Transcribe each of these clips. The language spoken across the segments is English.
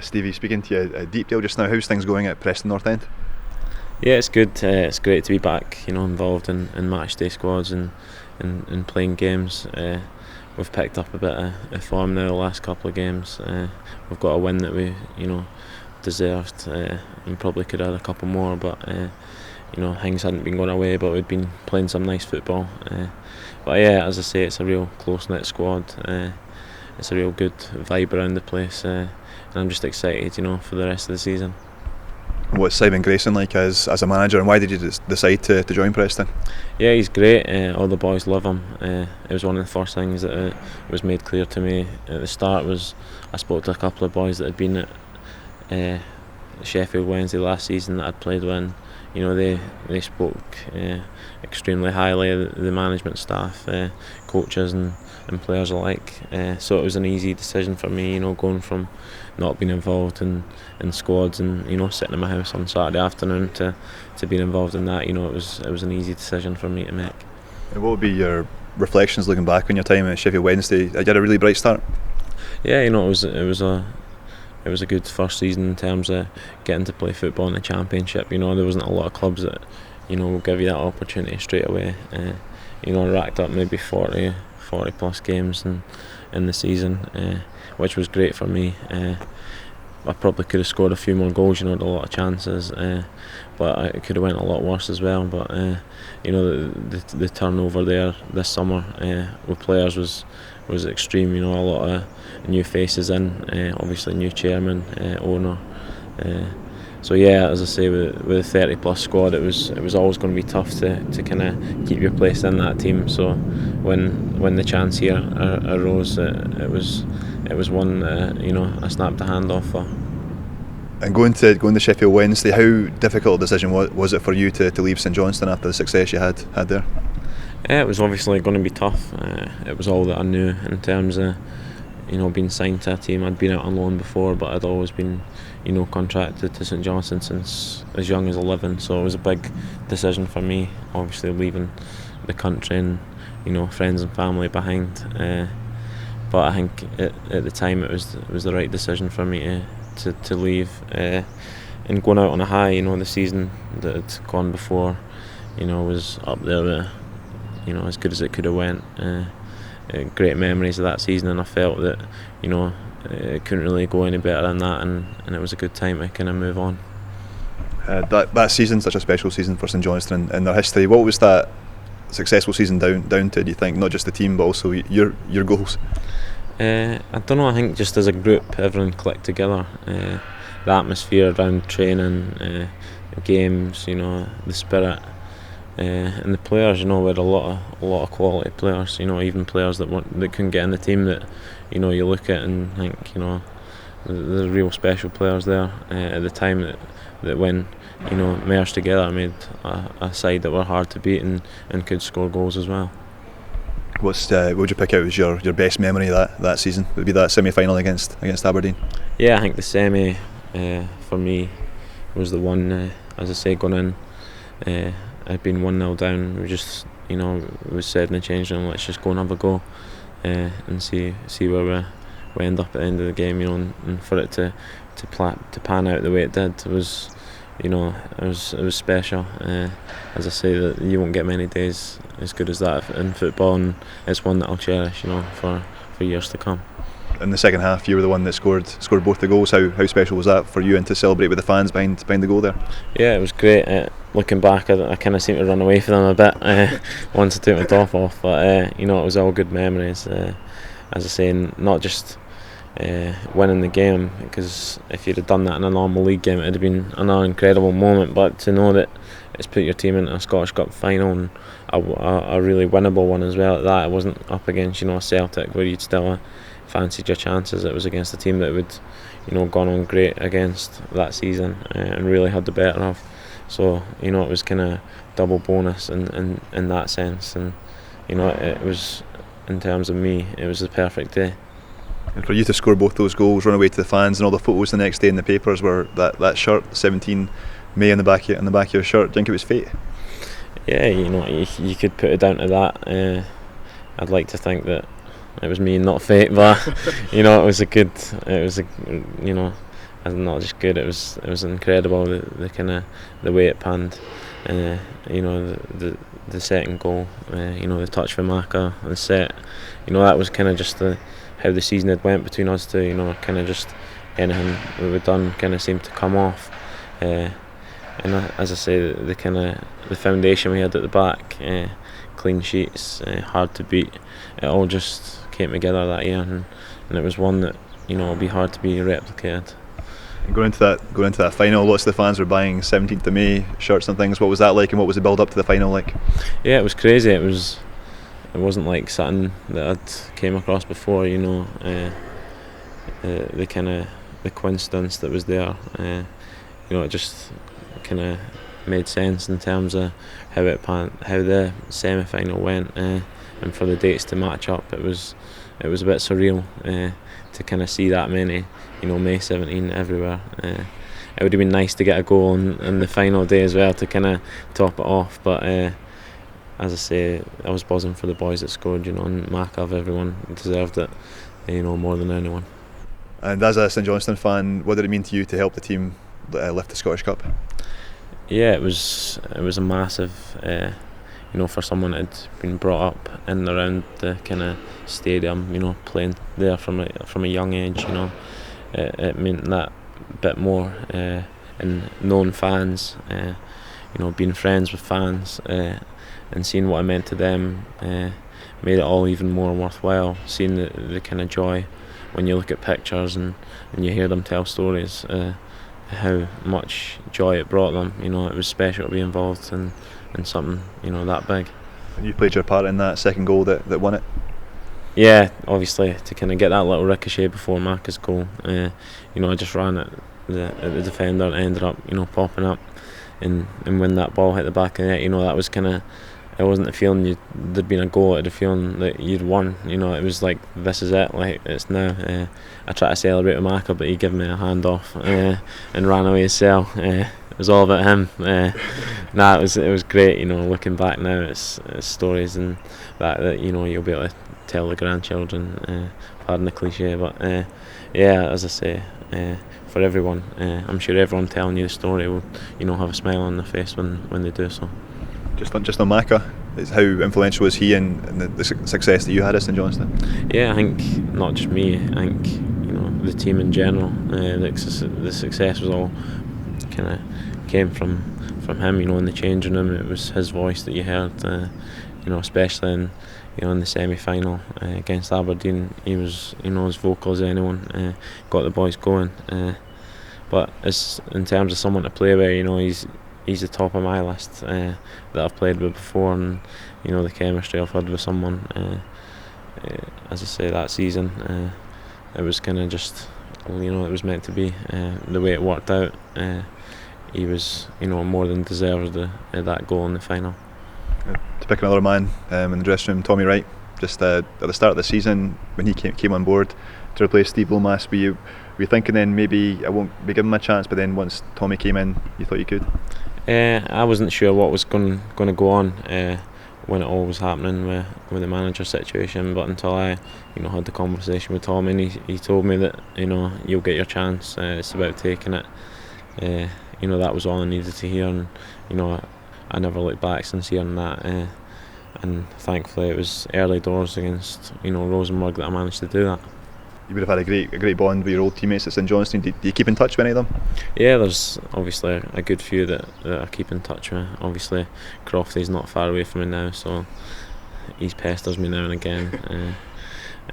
Stevie, speaking to you at Deepdale just now, how's things going at Preston North End? Yeah, it's good. It's great to be back. Involved in match day squads and playing games. We've picked up a bit of form now the last couple of games. We've got a win that we deserved and probably could have had a couple more, but things hadn't been going away. But we'd been playing some nice football. But yeah, as I say, it's a real close knit squad. It's a real good vibe around the place, and I'm just excited, for the rest of the season. What's Simon Grayson like as a manager, and why did you decide to join Preston? Yeah, he's great. All the boys love him. It was one of the first things that was made clear to me at the start. Was I spoke to a couple of boys that had been at Sheffield Wednesday last season that I'd played with. They spoke extremely highly of the management staff, coaches and players alike. So it was an easy decision for me, going from not being involved in squads and sitting in my house on Saturday afternoon to being involved in that. It was an easy decision for me to make. And what would be your reflections looking back on your time at Sheffield Wednesday? You had a really bright start. Yeah, it was a good first season in terms of getting to play football in the Championship. There wasn't a lot of clubs that will give you that opportunity straight away. I racked up maybe 40 plus games in the season, which was great for me. I probably could have scored a few more goals, had a lot of chances, but it could have went a lot worse as well. But the turnover there this summer with players was extreme. A lot of new faces in, obviously new chairman, owner. So yeah, as I say, with a 30 plus squad, it was always going to be tough to kind of keep your place in that team. So when the chance here arose, it was one I snapped a hand off for. And going to Sheffield Wednesday, how difficult a decision was it for you to leave St Johnstone after the success you had there? Yeah, it was obviously going to be tough. It was all that I knew in terms of being signed to a team. I'd been out on loan before, but I'd always been contracted to St Johnstone since as young as 11. So it was a big decision for me, obviously leaving the country and friends and family behind. But I think at the time it was the right decision for me to leave, and going out on a high. The season that had gone before was up there with as good as it could have went. Great memories of that season, and I felt that it couldn't really go any better than that, and it was a good time to kind of move on. That season, such a special season for St Johnstone in their history. What was that successful season down to, do you think? Not just the team, but also your goals? I don't know, I think just as a group everyone clicked together. The atmosphere around training, games, the spirit, and the players, we had a lot of quality players, even players that couldn't get in the team that you look at and think there's real special players there at the time that when merged together made a side that were hard to beat and could score goals as well. What would you pick out as your best memory of that season? Would it be that semi-final against Aberdeen? Yeah, I think the semi for me was the one, as I say, going in. I'd been 1-0 down. We just, it was said in the change room, let's just go and have a go and see where we end up at the end of the game. And for it to pan out the way it did was, it was special. As I say, that you won't get many days as good as that in football, and it's one that I'll cherish, for years to come. In the second half, you were the one that scored both the goals. How special was that for you, and to celebrate with the fans behind the goal there? Yeah, it was great. Looking back, I kind of seemed to run away from them a bit once I took my top off, but it was all good memories. As I say, not just winning the game, because if you'd have done that in a normal league game, it'd have been another incredible moment, but to know that it's put your team into a Scottish Cup final, and a really winnable one as well at that. It wasn't up against a Celtic where you'd still fancied your chances. It was against a team that would gone on great against that season and really had the better of. So it was kind of double bonus in that sense, and it was, in terms of me, it was the perfect day. And for you to score both those goals, run away to the fans, and all the photos the next day in the papers were that shirt, 17 May on the back of your shirt. Do you think it was fate? Yeah, you could put it down to that. I'd like to think that it was me and not fate, but it was a and not just good. It was incredible. The kind of the way it panned. You know, the second goal. You know, the touch for Maka, the set. You know, that was kind of just how the season had went between us two. You know, kind of just anything we were done kind of seemed to come off. And as I say, the kind of the foundation we had at the back, clean sheets, hard to beat. It all just came together that year, and it was one that, you know, will be hard to be replicated. And going into that final, lots of the fans were buying 17th of May shirts and things. What was that like, and what was the build up to the final like? Yeah, it was crazy. It wasn't like something that I'd came across before. You know, the kind of the coincidence that was there. You know, it just kind of made sense in terms of how the semi-final went, and for the dates to match up. It was a bit surreal to kind of see that many, you know, May 17 everywhere. It would have been nice to get a goal on the final day as well to kind of top it off, but as I say, I was buzzing for the boys that scored, you know, and Makav, everyone deserved it, you know, more than anyone. And as a St Johnstone fan, what did it mean to you to help the team lift the Scottish Cup? Yeah, it was a massive, you know, for someone that had been brought up in and around the kind of stadium, you know, playing there from a young age, you know, it meant that bit more, and knowing fans, you know, being friends with fans, and seeing what it meant to them, made it all even more worthwhile. Seeing the kind of joy when you look at pictures and you hear them tell stories, how much joy it brought them. You know, it was special to be involved in something, you know, that big. And you played your part in that second goal that won it? Yeah, obviously, to kind of get that little ricochet before Maka's goal. You know, I just ran at the defender and ended up, you know, popping up, and when that ball hit the back of the net, you know, that was kind of, it wasn't a feeling there'd been a goal, it had a feeling that you'd won. You know, it was like, this is it, like, it's now. I tried to celebrate with Maka, but he gave me a hand off and ran away his cell. It was all about him. Nah, it was great. You know, looking back now, it's stories and that you know, you'll be able to tell the grandchildren. Pardon the cliche, but yeah, as I say, for everyone, I'm sure everyone telling you the story will, you know, have a smile on their face when they do so. Just on Maka, how influential was he in the success that you had at St Johnstone? Yeah, I think not just me. I think, you know, the team in general. The success was all kind of came from him. You know, in the changing room, it was his voice that you heard. You know, especially in the semi-final against Aberdeen, he was, you know, as vocal as anyone. Got the boys going. But in terms of someone to play with, you know, he's the top of my list that I've played with before, and you know, the chemistry I've had with someone. As I say, that season, it was kind of just, you know, it was meant to be. The way it worked out, he was, you know, more than deserved that goal in the final. To pick another man in the dressing room, Tommy Wright. Just at the start of the season, when he came on board to replace Steve Lomas, were you thinking then maybe I won't be giving him a chance, but then once Tommy came in, you thought you could? I wasn't sure what was going to go on when it all was happening with the manager situation, but until I, you know, had the conversation with Tom, and he told me that, you know, you'll get your chance. It's about taking it. You know, that was all I needed to hear, and you know, I never looked back since hearing that. And thankfully, it was early doors against, you know, Rosenborg that I managed to do that. You would have had a great bond with your old teammates at St Johnstone. Do you keep in touch with any of them? Yeah, there's obviously a good few that I keep in touch with. Obviously, Crofty's not far away from me now, so he pesters me now and again.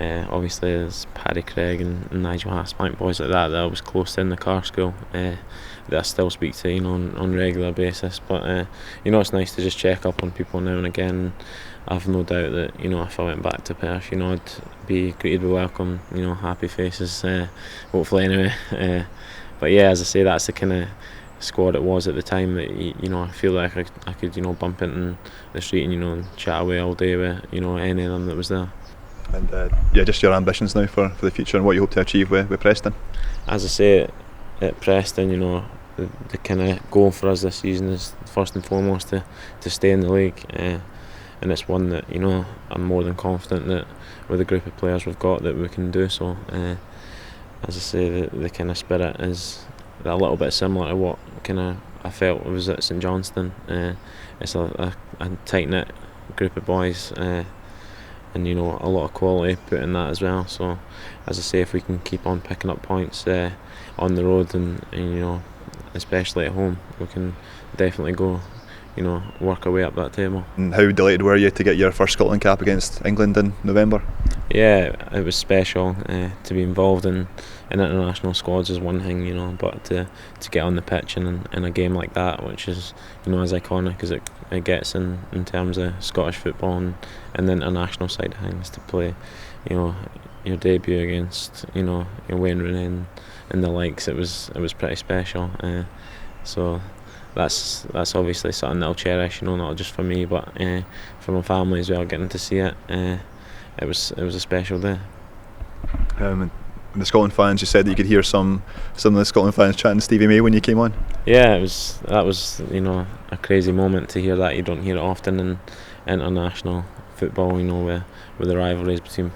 Obviously, there's Paddy Craig and Nigel Hasbank, boys like that I was close to in the car school, that I still speak to, you know, on a regular basis. But you know, it's nice to just check up on people now and again. I've no doubt that, you know, if I went back to Perth, you know, I'd be greeted with welcome, you know, happy faces, hopefully anyway. But yeah, as I say, that's the kind of squad it was at the time that, you know, I feel like I could, you know, bump into the street and, you know, chat away all day with, you know, any of them that was there. And yeah, just your ambitions now for the future and what you hope to achieve with Preston. As I say, at Preston, you know, the kind of goal for us this season is first and foremost to stay in the league. And it's one that, you know, I'm more than confident that with the group of players we've got that we can do so. as I say, the kind of spirit is a little bit similar to what kind of I felt it was at St Johnstone. It's a tight knit group of boys, and a lot of quality put in that as well. So, as I say, if we can keep on picking up points on the road and especially at home, we can definitely go, work our way up that table. And how delighted were you to get your first Scotland cap against England in November? Yeah, it was special to be involved in international squads is one thing, but to get on the pitch in a game like that, which is as iconic as it gets in terms of Scottish football and the international side of things, to play your debut against Wayne Rooney and the likes, it was pretty special. So that's obviously something that I'll cherish, not just for me but for my family as well, getting to see it. It was a special day. And the Scotland fans, you said that you could hear some of the Scotland fans chanting Stevie May when you came on. Yeah, that was a crazy moment to hear that. You don't hear it often in international football, with the rivalries between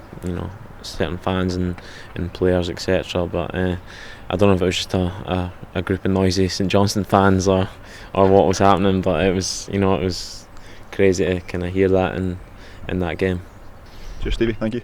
certain fans and players, etc. But I don't know if it was just a group of noisy St Johnstone fans or what was happening, but it was it was crazy to kind of hear that in that game. Cheers, Stevie. Thank you.